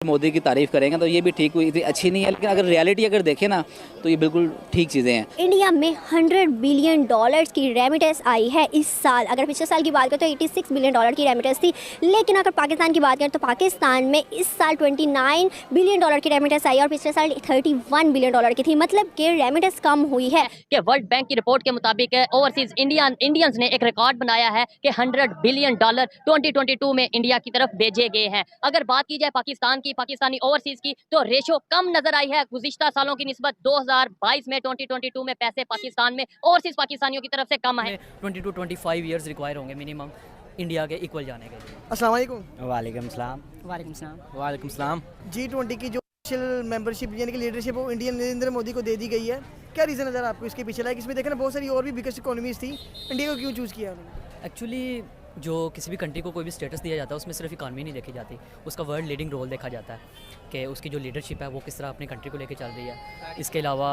मोदी की तारीफ करेंगे तो ये भी ठीक हुई, इतनी अच्छी नहीं है, लेकिन अगर रियलिटी अगर देखें ना तो ये बिल्कुल ठीक चीज़ें हैं। इंडिया में $100 बिलियन की रेमिटेंस आई है इस साल। अगर पिछले साल की बात करें तो $86 बिलियन की रेमिटेंस थी, लेकिन अगर पाकिस्तान की बात करें तो पाकिस्तान में इस साल $29 बिलियन की रेमिटेंस आई और पिछले साल $31 बिलियन की थी। मतलब कि रेमिटेंस कम हुई है। कि वर्ल्ड बैंक की रिपोर्ट के मुताबिक ओवरसीज इंडियंस ने एक रिकॉर्ड बनाया है कि $100 बिलियन 2022 में इंडिया की तरफ भेजे गए हैं। अगर बात की जाए पाकिस्तानी ओवरसीज की तो रेशो कम नजर आई है गुज़िश्ता सालों की निस्बत। 2022 में 2022 में पैसे पाकिस्तान में ओवरसीज पाकिस्तानियों की तरफ से कम है। 20 to 25 ईयर्स रिक्वायर होंगे मिनिमम इंडिया के इक्वल जाने के लिए। अस्सलाम वालेकुम। वालेकुम सलाम। वालेकुम सलाम। वालेकुम सलाम। G20 की जो मेंबरशिप यानी कि लीडरशिप वो इंडियन नरेंद्र मोदी को दे दी गई है, क्या रीज़न नज़र आपको इसके पीछे? लाइक इसमें देखा ना बहुत सारी और भी बिगेस्ट इकोनॉमीज थी, इंडिया को क्यों चूज़ किया उन्होंने? एक्चुअली जो किसी भी कंट्री को कोई भी स्टेटस दिया जाता है उसमें सिर्फ इकॉनमी नहीं देखी जाती, उसका वर्ल्ड लीडिंग रोल देखा जाता है कि उसकी जो लीडरशिप है वो किस तरह अपनी कंट्री को लेके चल रही है। इसके अलावा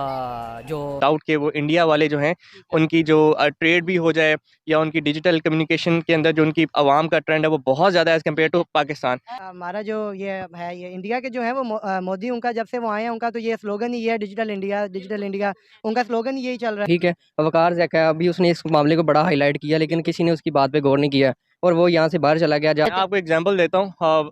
जो डाउट के वो इंडिया वाले जो हैं उनकी जो ट्रेड भी हो जाए या उनकी डिजिटल कम्युनिकेशन के अंदर जो उनकी आवाम का ट्रेंड है वो बहुत ज़्यादा एज़ कम्पेयर टू पाकिस्तान। हमारा जो ये है, ये इंडिया के जो है वो मोदी, उनका जब से वो आए हैं उनका तो ये स्लोगन ही है डिजिटल इंडिया, उनका स्लोगन ही यही चल रहा है। ठीक है, वकार ज़ैक है, अभी उसने इस मामले को बड़ा हाईलाइट किया लेकिन किसी ने उसकी बात पे गौर नहीं किया और वो यहाँ से बाहर चला गया। मैं आपको एग्जांपल देता हूँ,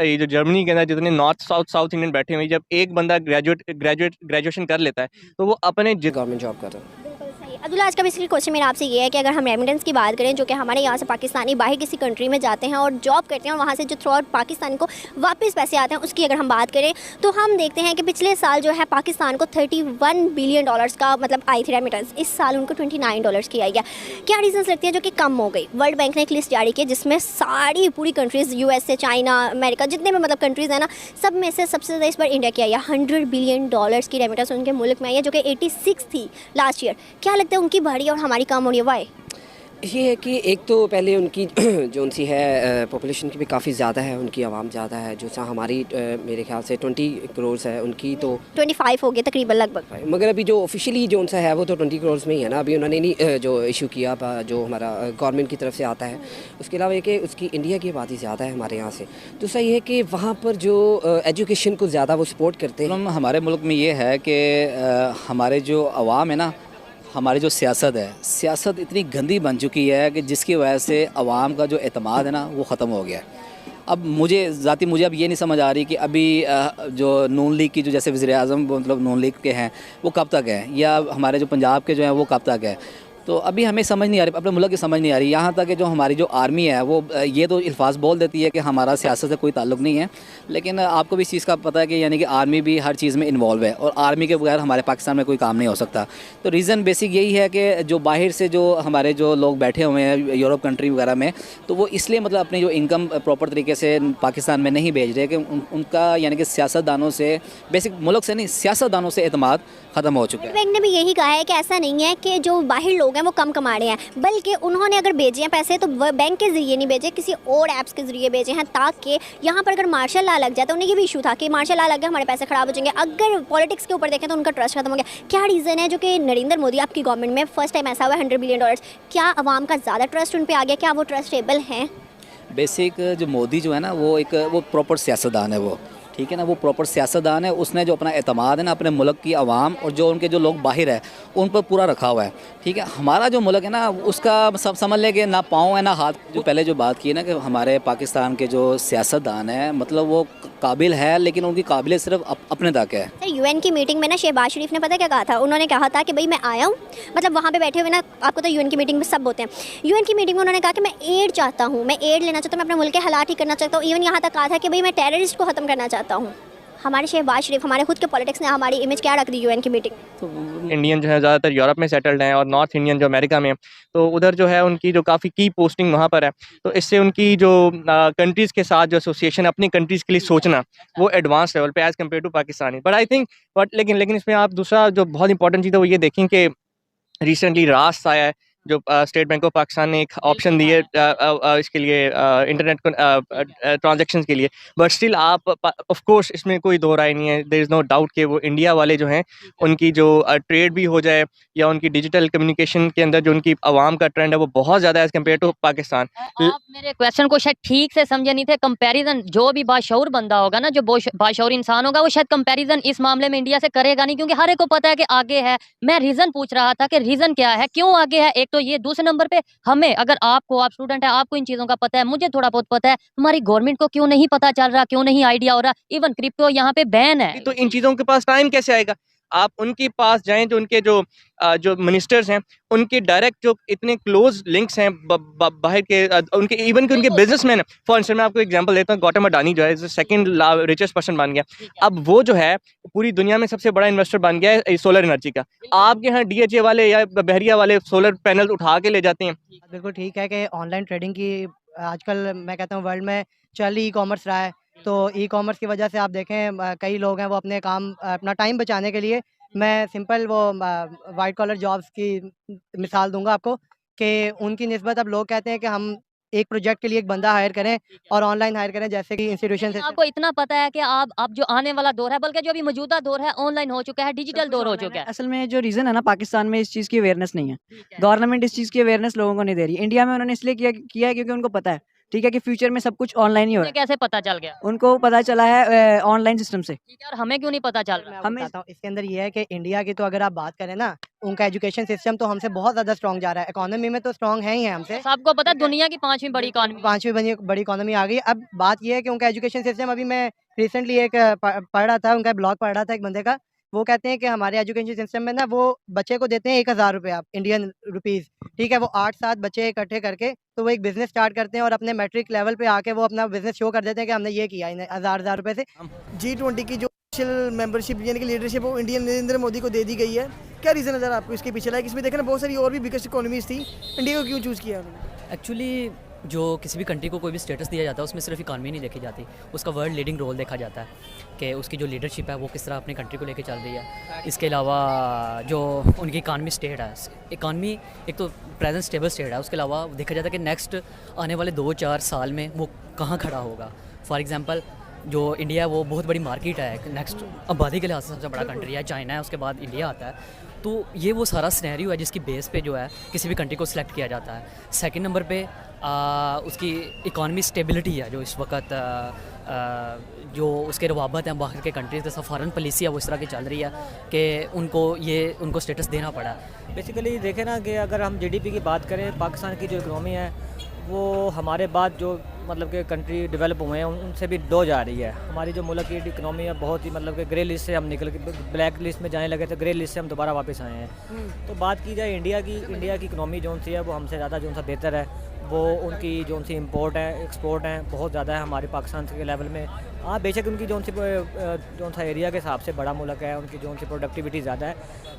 ये जो जर्मनी के अंदर जितने नॉर्थ साउथ इंडियन बैठे हुए, जब एक बंदा ग्रेजुएशन कर लेता है तो वो अपने गवर्नमेंट जॉब कर रहा है। अब्दुल्ला, आज का बेसिकली क्वेश्चन मेरा आपसे ये है कि अगर हम रेमिटेंस की बात करें, जो कि हमारे यहाँ से पाकिस्तानी बाहर किसी कंट्री में जाते हैं और जॉब करते हैं और वहाँ से जो थ्रू आउट पाकिस्तान को वापस पैसे आते हैं, उसकी अगर हम बात करें तो हम देखते हैं कि पिछले साल जो है पाकिस्तान को $31 बिलियन का मतलब आई थी रेमिटेंस। इस साल उनको $29 की आई है। क्या रीजंस लगती है जो कि कम हो गई? वर्ल्ड बैंक ने एक लिस्ट जारी की जिसमें सारी पूरी कंट्रीज़, USA, चाइना, अमेरिका, जितने भी मतलब कंट्रीज़ हैं ना, सब में से सबसे ज़्यादा इस बार इंडिया की आई है। $100 बिलियन की रेमिटेंस उनके मुल्क में आई है, जो कि 86 थी लास्ट ईयर। क्या लगता है उनकी बढ़ी और हमारी कम हो रही है? वाई? ये है कि एक तो पहले उनकी जो उनसी है पॉपुलेशन की भी काफ़ी ज़्यादा है, उनकी आवाम ज़्यादा है, जो सा हमारी मेरे ख्याल से 20 करोड़ है, उनकी तो 25 हो गए तकरीबन लगभग। मगर अभी जो ऑफिशियली जो उनसा है वो तो 20 करोड़ में ही है ना। अभी उन्होंने नहीं जो इशू किया जो हमारा गवर्नमेंट की तरफ से आता है। उसके अलावा ये कि उसकी इंडिया की आबादी ज़्यादा है हमारे यहाँ से, तो सही है कि वहाँ पर जो एजुकेशन को ज़्यादा वो सपोर्ट करते हैं। हमारे मुल्क में ये है कि हमारे जो अवाम है ना, हमारी जो सियासत इतनी गंदी बन चुकी है कि जिसकी वजह से अवाम का जो एतमाद है ना वो ख़त्म हो गया है। अब मुझे अब ये नहीं समझ आ रही कि अभी जो नून लीग की जो जैसे वज़ीर-ए-आज़म मतलब नून लीग के हैं वो कब तक है, या हमारे जो पंजाब के जो हैं वो कब तक है। तो अभी हमें समझ नहीं आ रही, अपने मुल्क की समझ नहीं आ रही। यहाँ तक कि जो हमारी जो आर्मी है वो ये तो अल्फाज बोल देती है कि हमारा सियासत से कोई ताल्लुक़ नहीं है, लेकिन आपको भी इस चीज़ का पता है कि यानी कि आर्मी भी हर चीज़ में इन्वॉल्व है और आर्मी के बगैर हमारे पाकिस्तान में कोई काम नहीं हो सकता। तो रीज़न बेसिक यही है कि जो बाहर से जो हमारे जो लोग बैठे हुए हैं यूरोप कंट्री वगैरह में, तो वो इसलिए मतलब अपनी जो इनकम प्रॉपर तरीके से पाकिस्तान में नहीं भेज रहे कि उनका यानी कि सियासतदानों से, बेसिक मुल्क से नहीं, सियासतदानों से एतमाद ख़त्म हो चुका है। बैंक ने भी यही कहा है कि ऐसा नहीं है कि जो बाहर लोग हैं वो कम कमा रहे हैं, बल्कि उन्होंने अगर भेजे हैं पैसे तो बैंक के ज़रिए नहीं भेजे, किसी और ऐप्स के ज़रिए भेजे हैं, ताकि यहाँ पर अगर मार्शल लॉ लग जाए तो उन्हें ये भी इशू था कि मार्शल लॉ लग गया हमारे पैसे ख़राब हो जाएंगे। अगर पॉलिटिक्स के ऊपर देखें तो उनका ट्रस्ट खत्म हो गया। क्या रीज़न है जो कि नरेंद्र मोदी आपकी गवर्नमेंट में फर्स्ट टाइम ऐसा हुआ $100 बिलियन? क्या आवाम का ज़्यादा ट्रस्ट उन पर आ गया? क्या वो ट्रस्टेबल हैं? बेसिक जो मोदी जो है ना वो प्रॉपर सियासतदान है, वो ठीक है ना, वो प्रॉपर सियासतदान है। उसने जो अपना एतमाद है ना अपने मुल्क की आवाम और जो उनके जो लोग बाहर है उन पर पूरा रखा हुआ है। ठीक है, हमारा जो मुल्क है ना उसका सब समझ लें कि ना पाँव है ना हाथ। जो पहले जो बात की है ना कि हमारे पाकिस्तान के जो सियासतदान है मतलब वो काबिल है, लेकिन उनकी काबिलियत सिर्फ अपने तक है। UN की मीटिंग में ना शहबाज शरीफ ने पता क्या कहा था? उन्होंने कहा था कि भाई मैं आया हूँ, मतलब वहाँ पे बैठे हुए ना, आपको तो UN की मीटिंग में सब होते हैं, UN की मीटिंग में उन्होंने कहा कि मैं एड चाहता हूँ, मैं एड लेना चाहता हूँ, मैं अपने मुल्क के हालात ठीक करना चाहता हूँ। इवन यहाँ तक कहा था कि भाई मैं टेररिस्ट को ख़त्म करना चाहता हूँ। हमारे शहबाज शरीफ, हमारे खुद के पॉलिटिक्स ने हमारी इमेज क्या रख दी UN की मीटिंग? तो इंडियन जो है ज़्यादातर यूरोप में सेटल्ड हैं और नॉर्थ इंडियन जो अमेरिका में, तो उधर जो है उनकी जो काफ़ी की पोस्टिंग वहाँ पर है, तो इससे उनकी जो कंट्रीज़ के साथ जो एसोसिएशन अपनी कंट्रीज़ के लिए सोचना वो एडवांस लेवल पे as compare to Pakistani. But I think लेकिन इसमें आप दूसरा जो बहुत इंपॉर्टेंट चीज़ है वो ये देखें कि रिसेंटली रास्त आया है जो स्टेट बैंक ऑफ पाकिस्तान ने एक ऑप्शन दी है इसके लिए इंटरनेट ट्रांजैक्शंस के लिए, बट स्टिल आप ऑफ कोर्स इसमें कोई दो राय नहीं है, देयर इज़ नो डाउट कि वो इंडिया वाले जो हैं उनकी जो ट्रेड भी हो जाए या उनकी डिजिटल कम्युनिकेशन के अंदर जो उनकी आवाम का ट्रेंड है वो बहुत ज़्यादा है एज़ कम्पेयर टू पाकिस्तान। आप मेरे क्वेश्चन को शायद ठीक से समझे नहीं थे। कंपैरिजन जो भी बाशऊर बंदा होगा ना, जो बाशऊर इंसान होगा, वो शायद कंपैरिजन इस मामले में इंडिया से करेगा नहीं, क्योंकि हर एक को पता है कि आगे है। मैं रीजन पूछ रहा था कि रीजन क्या है, क्यों आगे है। एक तो ये, दूसरे नंबर पे हमें, अगर आपको, आप स्टूडेंट है, आपको इन चीजों का पता है, मुझे थोड़ा बहुत पता है, हमारी गवर्नमेंट को क्यों नहीं पता चल रहा, क्यों नहीं आइडिया हो रहा। इवन क्रिप्टो यहाँ पे बैन है। तो इन चीज़ों के पास टाइम कैसे आएगा? आप उनके पास जाएं, जो उनके जो मिनिस्टर्स हैं, उनके डायरेक्ट जो इतने क्लोज लिंक्स हैं बाहर के, उनके इवन के उनके बिजनेसमैन हैं। फॉर इंस्टेंस मैं आपको एग्जांपल देता हूँ, गौतम अडानी जो है सेकंड रिचेस्ट पर्सन बन गया। अब वो जो है पूरी दुनिया में सबसे बड़ा इन्वेस्टर बन गया है सोलर एनर्जी का। आपके यहाँ DHA वाले या बहरिया वाले सोलर पैनल उठा के ले जाते हैं। बिल्कुल ठीक है कि ऑनलाइन ट्रेडिंग की आजकल मैं कहता हूँ वर्ल्ड में चल ही ई-कॉमर्स रहा है। तो ई-कॉमर्स की वजह से आप देखें कई लोग हैं वो अपने काम अपना टाइम बचाने के लिए, मैं सिंपल वो वाइट कॉलर जॉब्स की मिसाल दूंगा आपको कि उनकी निस्बत अब लोग कहते हैं कि हम एक प्रोजेक्ट के लिए एक बंदा हायर करें और ऑनलाइन हायर करें, जैसे कि इंस्टीट्यूशन से। आपको इतना पता है कि अब जो आने वाला दौर है, बल्कि जो अभी मौजूदा दौर है, ऑनलाइन हो चुका है, डिजिटल दौर हो चुका है। असल में जो रीज़न है ना, पाकिस्तान में इस चीज़ की अवेयरनेस नहीं है। गवर्नमेंट इस चीज़ की अवेयरनेस लोगों को नहीं दे रही। इंडिया में उन्होंने इसलिए किया है क्योंकि उनको पता है, ठीक है, कि फ्यूचर में सब कुछ ऑनलाइन ही हो रहा है। कैसे पता चल गया? उनको पता चला है ऑनलाइन सिस्टम से। ठीक है, और हमें क्यों नहीं पता चल रहा? मैं बताता हूँ, इसके अंदर ये है कि इंडिया की तो अगर आप बात करें ना, उनका एजुकेशन सिस्टम तो हमसे बहुत ज़्यादा स्ट्रॉन्ग जा रहा है। इकोनॉमी में तो स्ट्रॉन्ग है ही है हमसे। सबको पता है दुनिया की 5वीं बड़ी इकॉनमी, 5वीं बड़ी इकोनॉमी आ गई। अब बात ये है कि उनका एजुकेशन सिस्टम, अभी मैं रिसेंटली एक पढ़ रहा था, उनका ब्लॉग पढ़ रहा था एक बंदे का। वो कहते हैं कि हमारे एजुकेशन सिस्टम में ना वो बच्चे को देते हैं 1000 रुपये, आप इंडियन रुपीज़, ठीक है। वो 8-7 बच्चे इकट्ठे करके तो वो एक बिज़नेस स्टार्ट करते हैं और अपने मैट्रिक लेवल पे आके वो अपना बिज़नेस शो कर देते हैं कि हमने ये किया इन 1000 रुपये से। G20 की जो ऑफिशियल मेंबरशिप यानी कि लीडरशिप वो इंडियन नरेंद्र मोदी को दे दी गई है, क्या रीज़न नज़र आपको इसके पीछे? लाइक इसमें देखें ना बहुत सारी और भी बिगेस्ट इकोनॉमीज थी, इंडिया को क्यों चूज़ किया उन्होंने? एक्चुअली जो किसी भी कंट्री को कोई भी स्टेटस दिया जाता है उसमें सिर्फ इकानमी नहीं देखी जाती, उसका वर्ल्ड लीडिंग रोल देखा जाता है कि उसकी जो लीडरशिप है वो किस तरह अपनी कंट्री को लेके चल रही है। इसके अलावा जो उनकी इकानमी स्टेट है, इकानमी एक तो प्रेजेंट स्टेबल स्टेट है, उसके अलावा देखा जाता है कि नेक्स्ट आने वाले 2-4 साल में वो कहाँ खड़ा होगा। फॉर एग्ज़ाम्पल जो इंडिया है वो बहुत बड़ी मार्केट है, नेक्स्ट आबादी के लिहाज से सबसे बड़ा कंट्री है, चाइना है, उसके बाद इंडिया आता है। तो ये वो सारा सिनेरियो है जिसकी बेस पे जो है किसी भी कंट्री को सिलेक्ट किया जाता है। सेकंड नंबर पे उसकी इकॉनमी स्टेबिलिटी है, जो इस वक्त जो उसके रवाबत हैं बाहर के कंट्रीज़ के साथ, फॉरेन पॉलिसी है वो इस तरह की चल रही है कि उनको स्टेटस देना पड़ा। बेसिकली देखें ना कि अगर हम GDP की बात करें, पाकिस्तान की जो इकनॉमी है वो हमारे बाद जो मतलब कि कंट्री डेवलप हुए हैं उनसे भी लो जा रही है। हमारी जो मुल्क की इकनॉमी है बहुत ही मतलब कि ग्रे लिस्ट से हम निकल के ब्लैक लिस्ट में जाने लगे थे, ग्रे लिस्ट से हम दोबारा वापस आए हैं। तो बात की जाए इंडिया की इकनॉमी जो सी है वो हमसे ज़्यादा जो सा बेहतर है। वो उनकी जो सी इम्पोर्ट है, एक्सपोर्ट है बहुत ज़्यादा है हमारे पाकिस्तान के लेवल में। हाँ बेशक उनकी जो सा एरिया के हिसाब से बड़ा मुल्क है, उनकी जो सी प्रोडक्टिविटी ज़्यादा है,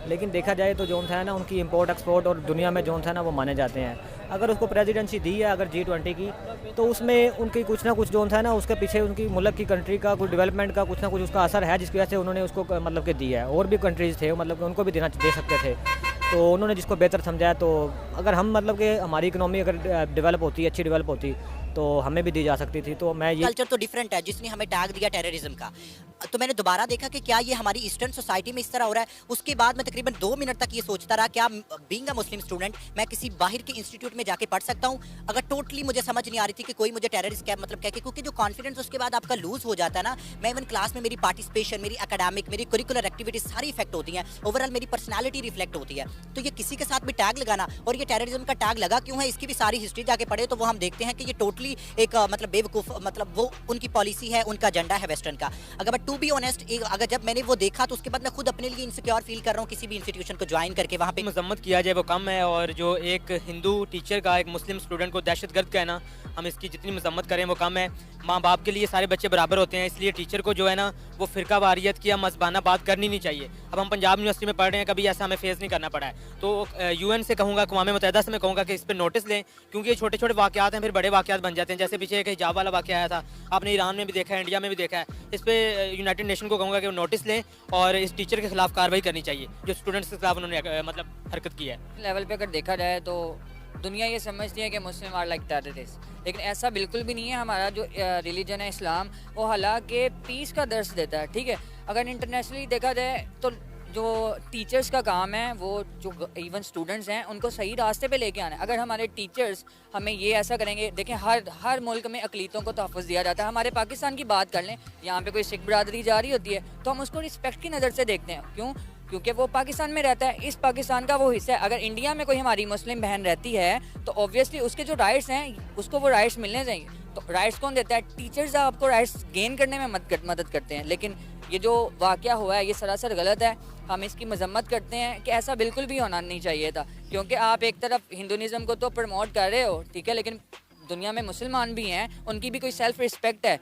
लेकिन देखा जाए तो जो है ना उनकी इम्पोर्ट एक्सपोर्ट और दुनिया में जो है ना वो माने जाते हैं। अगर उसको प्रेसिडेंसी दी है अगर G20 की, तो उसमें उनकी कुछ ना कुछ जो है ना उसके पीछे उनकी मुल्क की कंट्री का कुछ डेवलपमेंट का कुछ ना कुछ उसका असर है, जिसकी वजह से उन्होंने उसको मतलब कि दिया है। और भी कंट्रीज़ थे मतलब कि उनको भी दे सकते थे, तो उन्होंने जिसको बेहतर समझा। तो अगर हम मतलब कि हमारी इकनॉमी अगर डेवलप होती, अच्छी डेवलप होती, तो हमें भी दी जा सकती थी। तो मैं ये कल्चर तो डिफरेंट है जिसने हमें टैग दिया टेररिज्म का। तो मैंने दोबारा देखा कि क्या ये हमारी ईस्टर्न सोसाइटी में इस तरह हो रहा है। उसके बाद मैं तकरीबन 2 मिनट तक ये सोचता रहा, क्या बीइंग अ मुस्लिम स्टूडेंट मैं किसी बाहर के इंस्टीट्यूट में जाके पढ़ सकता हूँ? अगर टोटली मुझे समझ नहीं आ रही थी कि कोई मुझे टेररिस्ट क्या मतलब कह के, क्योंकि जो कॉन्फिडेंस उसके बाद आपका लूज हो जाता है ना। मैं इवन क्लास में मेरी पार्टिसिपेशन, मेरी एकेडमिक, मेरी करिकुलर एक्टिविटीज सारी इफेक्ट होती हैं, ओवरऑल मेरी पर्सनैलिटी रिफ्लेक्ट होती है। तो ये किसी के साथ भी टैग लगाना, और ये टेररिज्म का टैग लगा क्यों है इसकी भी सारी हिस्ट्री जाके पढ़े तो वो हम देखते हैं कि ये टोटली एक मतलब बेवकूफ़, मतलब वो उनकी पॉलिसी है, उनका एजेंडा है वेस्टर्न का। अगर टू बी ऑनेस्ट, अगर जब मैंने वो देखा तो उसके बाद मैं खुद अपने लिए इनसिक्योर फील कर रहा हूँ किसी भी इंस्टीट्यूशन को ज्वाइन करके। वहाँ पे मजम्मत किया जाए वो कम है, और जो एक हिंदू टीचर का एक मुस्लिम स्टूडेंट को दहशतगर्द कहना, हम इसकी जितनी मजम्मत करें वो कम है। माँ बाप के लिए सारे बच्चे बराबर होते हैं, इसलिए टीचर को जो है ना वो फ़िरका वारियत की या मजबाना बात करनी नहीं चाहिए। अब हम पंजाब यूनिवर्सिटी में पढ़ रहे हैं, कभी ऐसा हमें फेस नहीं करना पड़ा है। तो UN से कहूँगा, अक़वाम मुत्तहिदा से मैं कहूँगा कि इस पर नोटिस लें, क्योंकि ये छोटे छोटे वाक़यात हैं फिर बड़े वाक़यात बन जाते हैं। जैसे पीछे एक हिजाब वाला वाक़या आया था, आपने ईरान में भी देखा है, इंडिया में भी देखा है। इस पर यूनाइटेड नेशन को कहूँगा कि वो नोटिस लें और इस टीचर के खिलाफ कार्रवाई करनी चाहिए जो स्टूडेंट्स के खिलाफ उन्होंने मतलब हरकत की है। लेवल पे अगर देखा जाए तो दुनिया ये समझती है कि मुस्लिम आर लाइक टेररिस्ट, लेकिन ऐसा बिल्कुल भी नहीं है। हमारा जो रिलीजन है इस्लाम, वो हालांकि पीस का दर्स देता है, ठीक है। अगर इंटरनेशनली देखा जाए तो जो टीचर्स का काम है वो जो इवन स्टूडेंट्स हैं उनको सही रास्ते पे लेके आना है। अगर हमारे टीचर्स हमें ये ऐसा करेंगे, देखें हर मुल्क में अक़लीतों को तहफ़्फ़ुज़ दिया जाता है। हमारे पाकिस्तान की बात कर लें, यहाँ पे कोई सिख बरादरी जा रही होती है तो हम उसको रिस्पेक्ट की नज़र से देखते हैं। क्यों? क्योंकि वो पाकिस्तान में रहता है, इस पाकिस्तान का वो हिस्सा है। अगर इंडिया में कोई हमारी मुस्लिम बहन रहती है तो ऑब्वियसली उसके जो राइट्स हैं उसको वो राइट्स मिलने चाहिए। तो राइट्स कौन देता है? टीचर्स आपको राइट्स गेन करने में मदद करते हैं। लेकिन ये जो वाक़या हुआ है ये सरासर गलत है, हम इसकी मजम्मत करते हैं कि ऐसा बिल्कुल भी होना नहीं चाहिए था। क्योंकि आप एक तरफ हिंदुइज़्म को तो प्रमोट कर रहे हो, ठीक है, लेकिन दुनिया में मुसलमान भी हैं, उनकी भी कोई सेल्फ रिस्पेक्ट है।